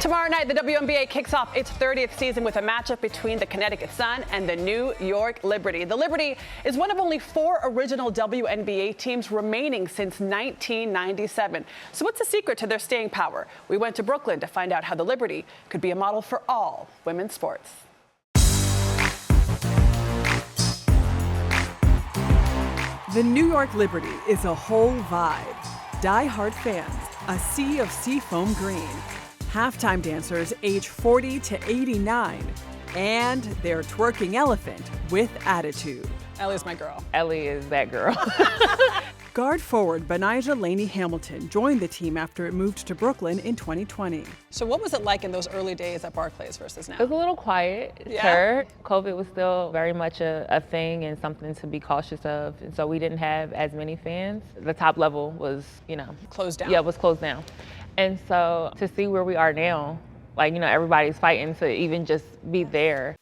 Tomorrow night, the WNBA kicks off its 30th season with a matchup between the Connecticut Sun and the New York Liberty. The Liberty is one of only 4 original WNBA teams remaining since 1997. So what's the secret to their staying power? We went to Brooklyn to find out how the Liberty could be a model for all women's sports. The New York Liberty is a whole vibe. Die-hard fans, a sea of seafoam green, halftime dancers age 40 to 89, and their twerking elephant with attitude. Ellie's my girl. Ellie is that girl. Guard forward Benijah Laney Hamilton joined the team after it moved to Brooklyn in 2020. So what was it like in those early days at Barclays versus now? It was a little quiet. Yeah. COVID was still very much a thing and something to be cautious of. And so we didn't have as many fans. The top level was, Closed down. Yeah, it was closed down. And so to see where we are now, everybody's fighting to even just be there.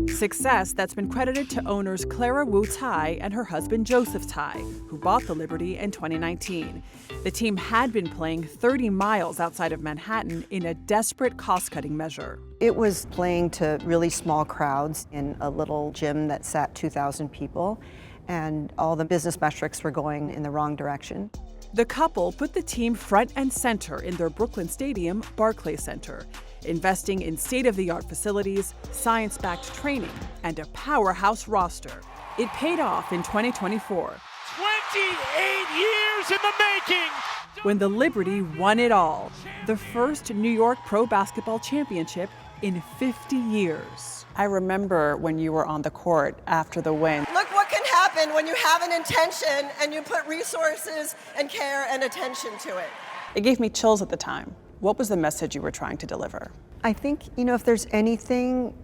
Success that's been credited to owners Clara Wu Tai and her husband Joseph Tai, who bought the Liberty in 2019. The team had been playing 30 miles outside of Manhattan in a desperate cost-cutting measure. It was playing to really small crowds in a little gym that sat 2,000 people, and all the business metrics were going in the wrong direction. The couple put the team front and center in their Brooklyn stadium, Barclays Center, investing in state-of-the-art facilities, science-backed training, and a powerhouse roster. It paid off in 2024. 28 years in the making! When the Liberty won it all, the first New York pro basketball championship in 50 years. I remember when you were on the court after the win. Look what can happen when you have an intention and you put resources and care and attention to it. It gave me chills at the time. What was the message you were trying to deliver? I think, if there's anything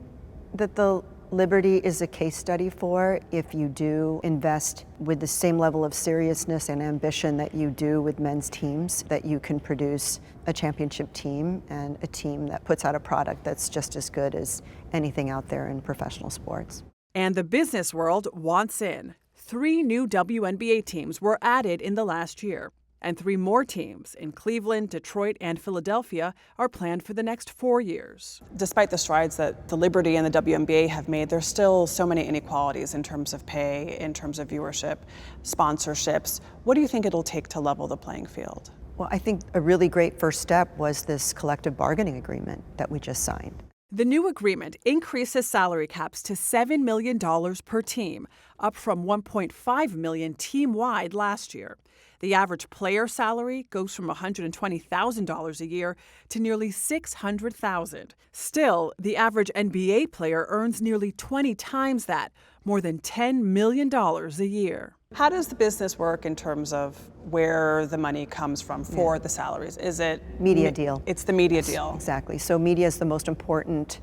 that the Liberty is a case study for, if you do invest with the same level of seriousness and ambition that you do with men's teams, that you can produce a championship team and a team that puts out a product that's just as good as anything out there in professional sports. And the business world wants in. 3 new WNBA teams were added in the last year, and 3 more teams in Cleveland, Detroit, and Philadelphia are planned for the next 4 years. Despite the strides that the Liberty and the WNBA have made, there's still so many inequalities in terms of pay, in terms of viewership, sponsorships. What do you think it'll take to level the playing field? Well, I think a really great first step was this collective bargaining agreement that we just signed. The new agreement increases salary caps to $7 million per team, up from $1.5 million team-wide last year. The average player salary goes from $120,000 a year to nearly $600,000. Still, the average NBA player earns nearly 20 times that, more than $10 million a year. How does the business work in terms of where the money comes from for the salaries? Is it Media deal. It's the media deal. Exactly. So media is the most important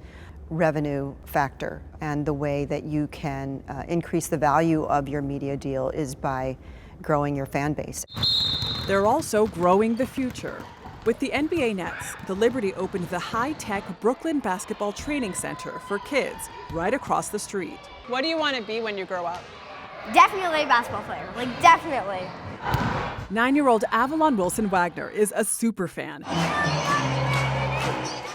revenue factor, and the way that you can increase the value of your media deal is by growing your fan base. They're also growing the future. With the NBA Nets, the Liberty opened the high-tech Brooklyn Basketball Training Center for kids right across the street. What do you want to be when you grow up? Definitely a basketball player, definitely. 9-year-old Avalon Wilson Wagner is a super fan.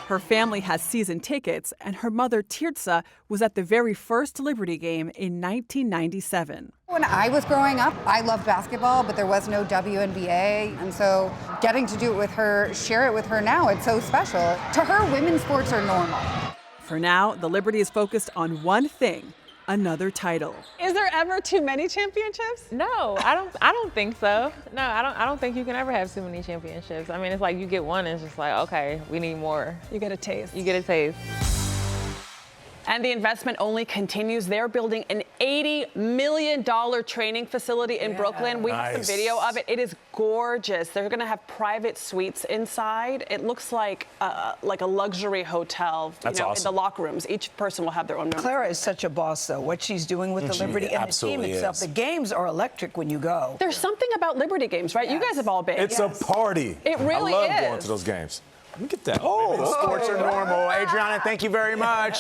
Her family has season tickets, and her mother, Tirza, was at the very first Liberty game in 1997. When I was growing up, I loved basketball, but there was no WNBA. And so getting to do it with her, share it with her now, it's so special. To her, women's sports are normal. For now, the Liberty is focused on one thing: another title. Is there ever too many championships? No, I don't think so. No, I don't think you can ever have too many championships. I mean, it's like you get one and it's just like, okay, we need more. You get a taste. You get a taste. And the investment only continues. They're building an $80 million training facility in Brooklyn. We have some video of it. It is gorgeous. They're going to have private suites inside. It looks like a luxury hotel. That's awesome. In the locker rooms. Each person will have their own room. Clara is such a boss, though. What she's doing with the Liberty and the team itself. The games are electric when you go. There's something about Liberty games, right? You guys have all been. It's a party. It really is. I love going to those games. Look at that. Oh, sports are normal. Adriana, thank you very much.